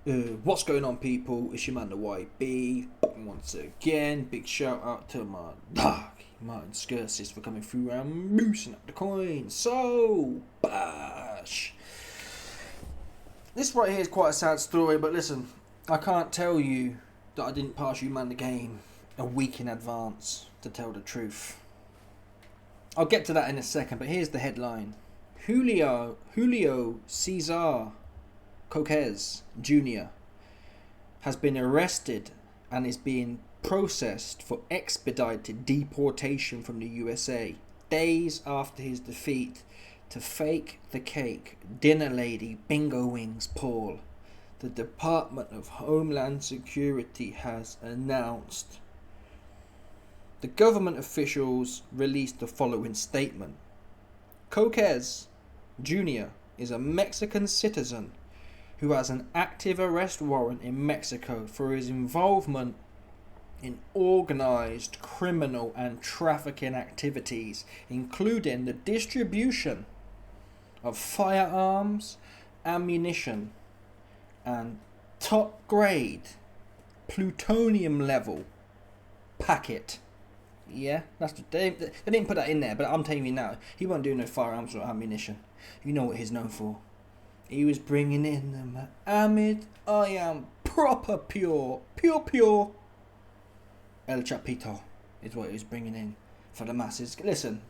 What's going on, people? It's your man the YB. Once again, big shout out to my dog Martin Skirsis for coming through and boosting up the coin. So bash. This right here is quite a sad story, but listen, I can't tell you that I didn't pass you man the game a week in advance, to tell the truth. I'll get to that in a second, but here's the headline. Julio Cesar Chavez Jr. has been arrested and is being processed for expedited deportation from the USA days after his defeat to Fake the Cake Dinner Lady Bingo Wings Paul. The Department of Homeland Security has announced. The government officials released the following statement. Chavez Jr. is a Mexican citizen who has an active arrest warrant in Mexico for his involvement in organized criminal and trafficking activities, including the distribution of firearms, ammunition, and top grade plutonium level packet. Yeah, they didn't put that in there, but I'm telling you now, he won't do no firearms or ammunition. You know what he's known for. He was bringing in them. Amid, I am proper pure. El Chapito is what he was bringing in for the masses. Listen,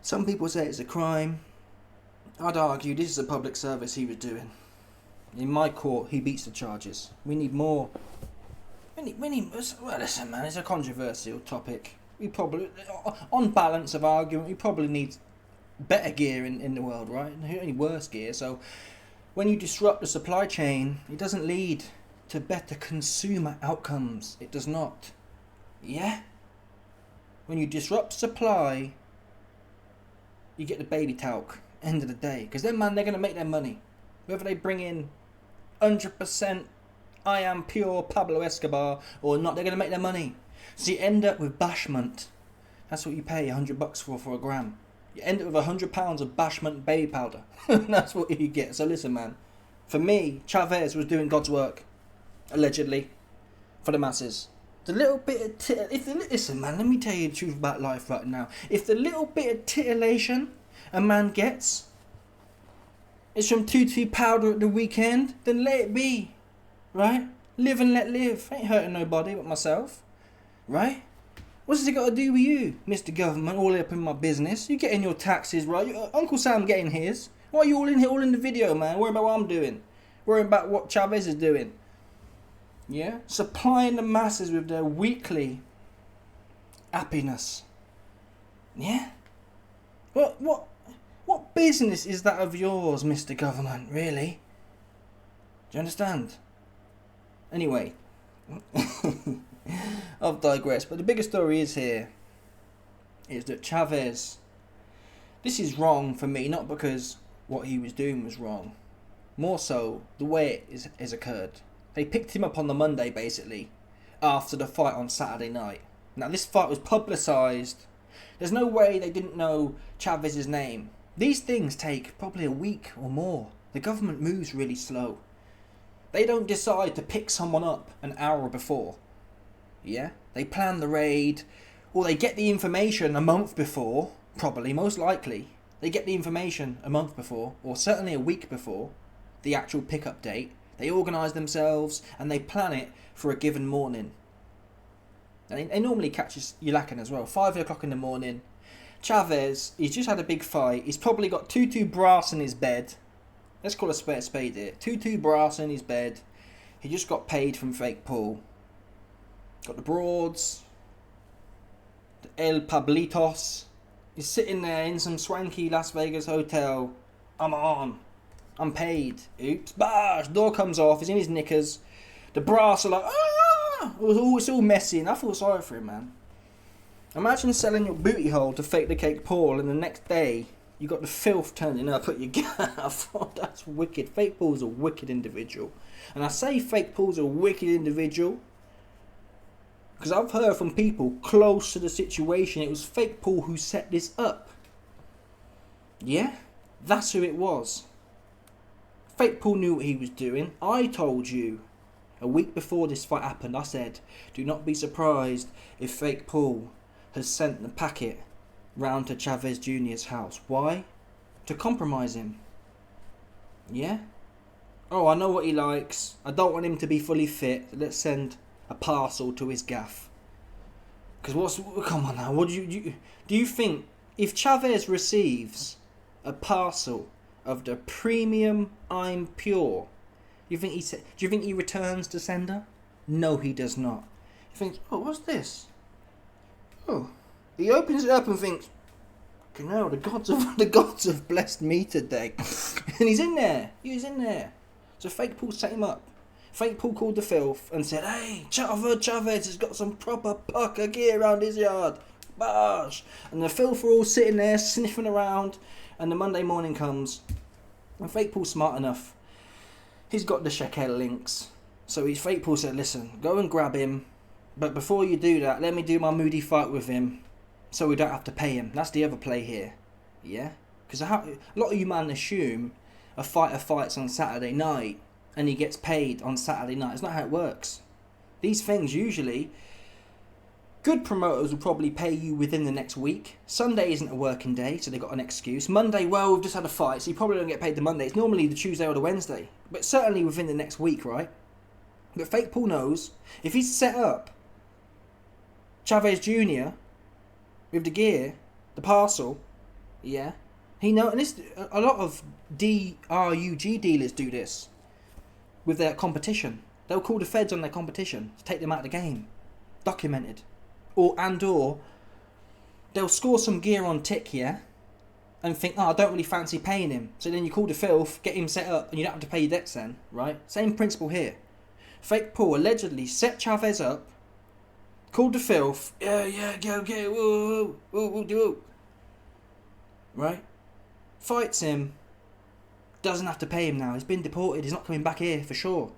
some people say it's a crime. I'd argue this is a public service he was doing. In my court, he beats the charges. We need more. Well, listen, man, it's a controversial topic. We probably, on balance of argument, we probably need better gear in the world, right? Only worse gear. So when you disrupt the supply chain, it doesn't lead to better consumer outcomes. It does not. Yeah? When you disrupt supply, you get the baby talc, end of the day. Because then, man, they're going to make their money. Whether they bring in 100% I am pure Pablo Escobar or not, they're going to make their money. So you end up with bashment. That's what you pay $100 for a gram. You end up with £100 of bashment baby powder. That's what you get. So listen, man. For me, Chavez was doing God's work, allegedly, for the masses. The little bit of listen, man. Let me tell you the truth about life right now. If the little bit of titillation a man gets is from tutu powder at the weekend, then let it be, right? Live and let live. Ain't hurting nobody but myself, right? What's it got to do with you, Mr. Government, all up in my business? You getting your taxes, right? Uncle Sam getting his. Why are you all in here, all in the video, man? Worrying about what I'm doing. Worrying about what Chavez is doing. Yeah? Supplying the masses with their weekly happiness. Yeah? What business is that of yours, Mr. Government, really? Do you understand? Anyway. I've digressed, but the bigger story is that Chavez, this is wrong for me, not because what he was doing was wrong, more so the way it has occurred. They picked him up on the Monday, basically, after the fight on Saturday night. Now, this fight was publicised. There's no way they didn't know Chavez's name. These things take probably a week or more. The government moves really slow. They don't decide to pick someone up an hour before. Yeah? They plan the raid, or they get the information a month before, probably, most likely. They get the information a month before, or certainly a week before, the actual pickup date. They organise themselves, and they plan it for a given morning. And they normally catch you lacking as well. 5 o'clock in the morning. Chavez, he's just had a big fight. He's probably got tutu brass in his bed. Let's call a spade here. Tutu brass in his bed. He just got paid from Fake Paul. Got the broads. The El Pablitos. He's sitting there in some swanky Las Vegas hotel. I'm paid. Oops. Bash. Door comes off. He's in his knickers. The brass are like, ah! It's all messy, and I feel sorry for him, man. Imagine selling your booty hole to Fake the Cake Paul, and the next day you got the filth turning up at your gaff. Oh, that's wicked. Fake Paul's a wicked individual. And I say Fake Paul's a wicked individual because I've heard from people close to the situation it was Fake Paul who set this up. Yeah? That's who it was. Fake Paul knew what he was doing. I told you a week before this fight happened, I said, do not be surprised if Fake Paul has sent the packet round to Chavez Jr.'s house. Why? To compromise him. Yeah? Oh, I know what he likes. I don't want him to be fully fit. Let's send a parcel to his gaff. Because come on now, what do you think if Chavez receives a parcel of the premium I'm Pure, do you think he returns to sender? No, he does not. He thinks, oh, what's this? Oh, he opens it up and thinks, you know, the gods have blessed me today. And he's in there. So Fake Paul set him up. Fake Paul called the filth and said, hey, Chavez has got some proper pucker gear around his yard. Bosh! And the filth were all sitting there sniffing around. And the Monday morning comes. And Fake Paul's smart enough. He's got the shekel links. So Fake Paul said, listen, go and grab him. But before you do that, let me do my moody fight with him. So we don't have to pay him. That's the other play here. Yeah? Because a lot of you man assume a fighter fights on Saturday night and he gets paid on Saturday night. It's not how it works. These things usually, good promoters will probably pay you within the next week. Sunday isn't a working day, so they've got an excuse. Monday, well, we've just had a fight, so you probably don't get paid the Monday. It's normally the Tuesday or the Wednesday. But certainly within the next week, right? But Fake Paul knows, if he's set up Chavez Jr. with the gear, the parcel, yeah, he knows, and this, a lot of DRUG dealers do this with their competition. They'll call the feds on their competition to take them out of the game. Documented. Or they'll score some gear on tick, yeah, and think, oh, I don't really fancy paying him. So then you call the filth, get him set up, and you don't have to pay your debts then, right? Same principle here. Fake Paul allegedly set Chavez up, called the filth, yeah, okay, whoa, right? Fights him, doesn't have to pay him now. He's been deported. He's not coming back here for sure.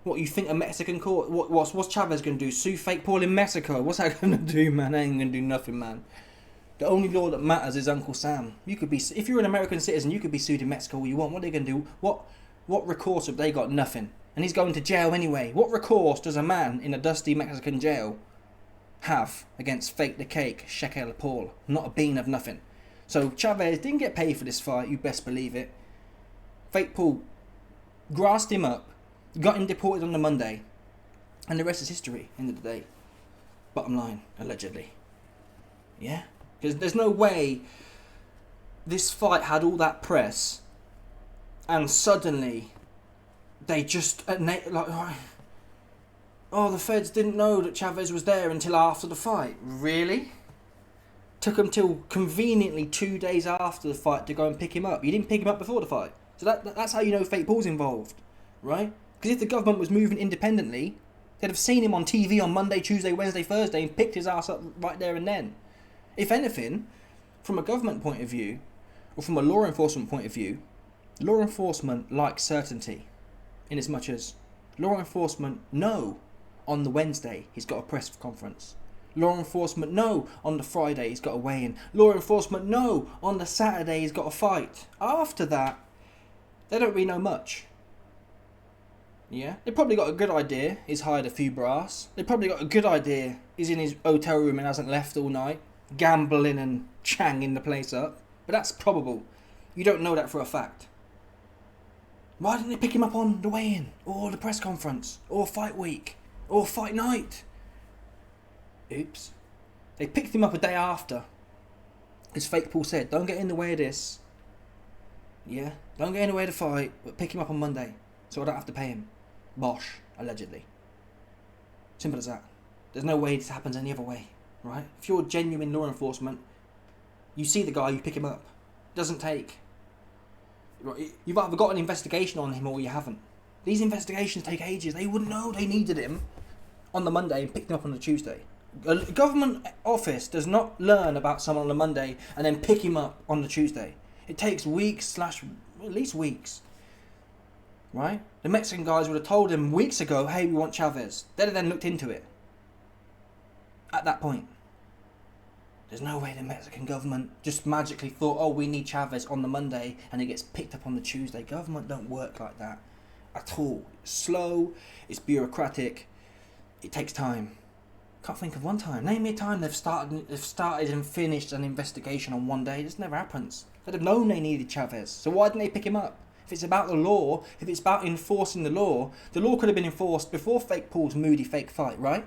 What, you think a Mexican court? What's Chavez gonna do? Sue Fake Paul in Mexico? What's that gonna do, man? That ain't gonna do nothing, man. The only law that matters is Uncle Sam. You could be, if you're an American citizen, you could be sued in Mexico all you want. What are they gonna do? What recourse have they got? Nothing. And he's going to jail anyway. What recourse does a man in a dusty Mexican jail have against Fake the Cake, Shekel Paul? Not a bean of nothing. So Chavez didn't get paid for this fight, you best believe it. Fake Paul grassed him up, got him deported on the Monday, and the rest is history, end of the day. Bottom line, allegedly. Yeah? Because there's no way this fight had all that press, and suddenly they just, the feds didn't know that Chavez was there until after the fight. Really? Took them till conveniently 2 days after the fight to go and pick him up. You didn't pick him up before the fight. So that's how you know Fake Paul's involved, right? Because if the government was moving independently, they'd have seen him on TV on Monday, Tuesday, Wednesday, Thursday and picked his ass up right there and then. If anything, from a government point of view, or from a law enforcement point of view, law enforcement likes certainty. In as much as law enforcement know on the Wednesday he's got a press conference. Law enforcement know on the Friday he's got a weigh-in. Law enforcement know on the Saturday he's got a fight. After that, they don't really know much. Yeah? They probably got a good idea he's hired a few brass. They probably got a good idea he's in his hotel room and hasn't left all night, gambling and changing the place up. But that's probable. You don't know that for a fact. Why didn't they pick him up on the weigh-in? Or the press conference? Or fight week? Or fight night? Oops. They picked him up a day after. Because Fake Paul said, don't get in the way of this. Yeah? Don't get in the way of the fight, but pick him up on Monday. So I don't have to pay him. Bosh, allegedly. Simple as that. There's no way this happens any other way. Right? If you're genuine law enforcement, you see the guy, you pick him up. Doesn't take. You've either got an investigation on him or you haven't. These investigations take ages. They wouldn't know they needed him on the Monday and picked him up on the Tuesday. A government office does not learn about someone on the Monday and then pick him up on the Tuesday. It takes weeks / at least weeks. Right? The Mexican guys would have told him weeks ago, hey, we want Chavez. They'd have then looked into it. At that point. There's no way the Mexican government just magically thought, oh, we need Chavez on the Monday and it gets picked up on the Tuesday. Government don't work like that at all. It's slow, it's bureaucratic, it takes time. Can't think of one time. Name me a time they've started and finished an investigation on one day. This never happens. They'd have known they needed Chavez. So why didn't they pick him up? If it's about the law, if it's about enforcing the law could have been enforced before Fake Paul's moody fake fight, right?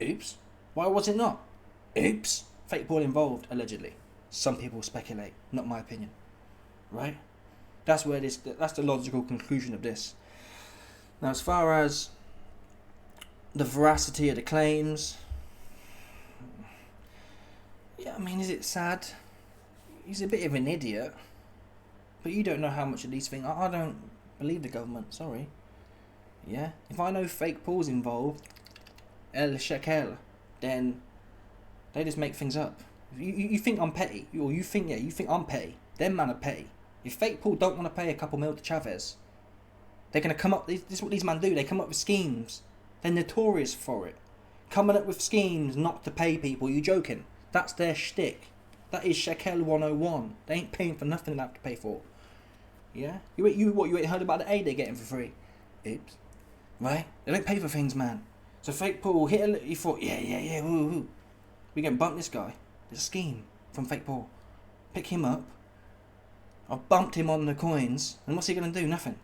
Oops. Why was it not? Oops. Fake Paul involved, allegedly. Some people speculate, not my opinion. Right? That's the logical conclusion of this. Now, as far as the veracity of the claims, yeah, I mean, is it sad? He's a bit of an idiot. But you don't know how much of these things. I don't believe the government, sorry. Yeah? If I know Fake Paul's involved, El Shekel, then they just make things up. You think I'm petty, or you think I'm petty. Them man are petty. If Fake Paul don't want to pay a couple mil to Chavez, they're going to come up, this is what these men do, they come up with schemes. They're notorious for it. Coming up with schemes not to pay people, you joking? That's their shtick. That is Shekel 101. They ain't paying for nothing they have to pay for. Yeah? You ain't heard about the aid they're getting for free? Oops. Right? They don't pay for things, man. So Fake Paul he thought, yeah, woo. We can bump this guy. There's a scheme from Fake Paul. Pick him up. I've bumped him on the coins. And what's he going to do? Nothing.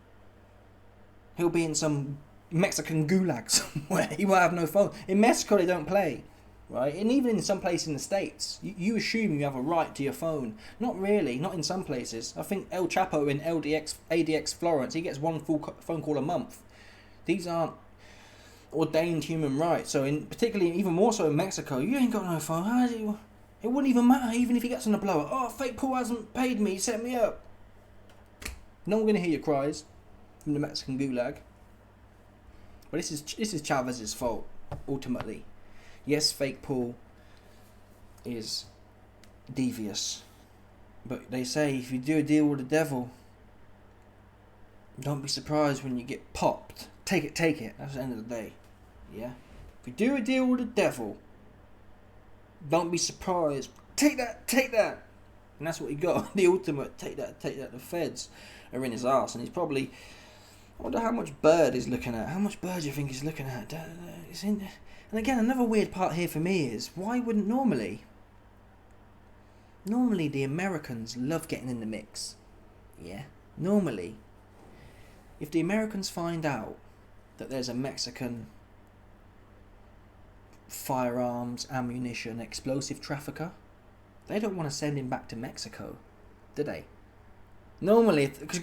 He'll be in some Mexican gulag somewhere. He won't have no phone. In Mexico, they don't play. Right? And even in some places in the States, you assume you have a right to your phone. Not really. Not in some places. I think El Chapo in ADX Florence, he gets one full phone call a month. These aren't ordained human rights. So particularly, even more so in Mexico, you ain't got no phone. It wouldn't even matter, even if he gets on a blower. Oh, Fake Paul hasn't paid me, he set me up. No one gonna hear your cries from the Mexican gulag. But this is Chavez's fault, ultimately. Yes, Fake Paul is devious. But they say if you do a deal with the devil, don't be surprised when you get popped. Take it. That's the end of the day. Yeah? If you do a deal with the devil, don't be surprised. Take that. And that's what he got. The ultimate take that. The feds are in his arse. And he's probably... I wonder how much Bird is looking at. How much Bird do you think he's looking at? And again, another weird part here for me is, why wouldn't normally the Americans love getting in the mix. Yeah? Normally, if the Americans find out that there's a Mexican firearms, ammunition, explosive trafficker, they don't want to send him back to Mexico, do they? Normally, because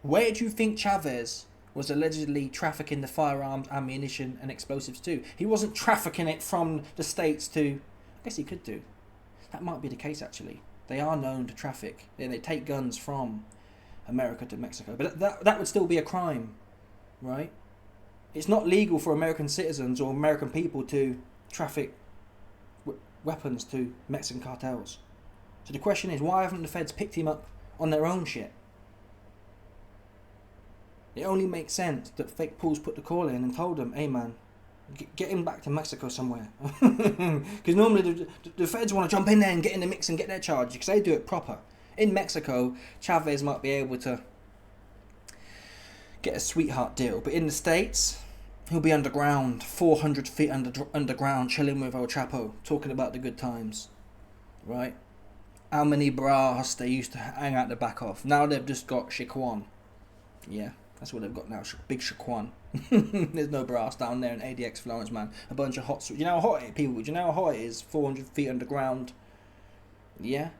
where do you think Chavez was allegedly trafficking the firearms, ammunition and explosives to? He wasn't trafficking it from the States to... I guess he could do. That might be the case, actually. They are known to traffic. They take guns from America to Mexico. But that would still be a crime, right? It's not legal for American citizens or American people to traffic weapons to Mexican cartels. So the question is, why haven't the feds picked him up on their own shit? It only makes sense that Fake Paul's put the call in and told them, hey man, get him back to Mexico somewhere. Because normally the feds want to jump in there and get in the mix and get their charge, because they do it proper. In Mexico, Chavez might be able to get a sweetheart deal, but in the States, he'll be underground, 400 feet underground, chilling with El Chapo, talking about the good times, right? How many bras they used to hang out the back of. Now they've just got Chiquan. Yeah, that's what they've got now, big Chiquan. There's no brass down there in ADX Florence, man. A bunch of hot... Do you know how hot it is, people? Do you know how hot it is? 400 feet underground. Yeah?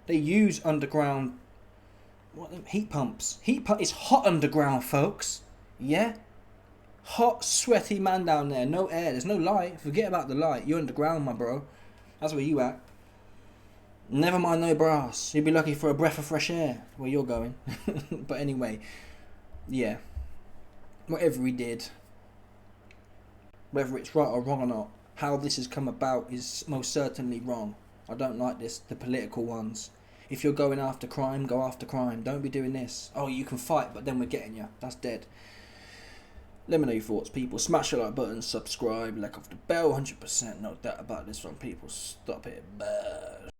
They use underground... heat pumps. It's hot underground, folks. Yeah? Hot, sweaty man down there. No air. There's no light. Forget about the light. You're underground, my bro. That's where you at. Never mind no brass. You'd be lucky for a breath of fresh air where you're going. But anyway, yeah. Whatever he did, whether it's right or wrong or not, how this has come about is most certainly wrong. I don't like this, the political ones. If you're going after crime, go after crime. Don't be doing this. Oh, you can fight, but then we're getting you. That's dead. Let me know your thoughts, people. Smash the like button, subscribe, like off the bell, 100%. No doubt about this one, people. Stop it. Bye.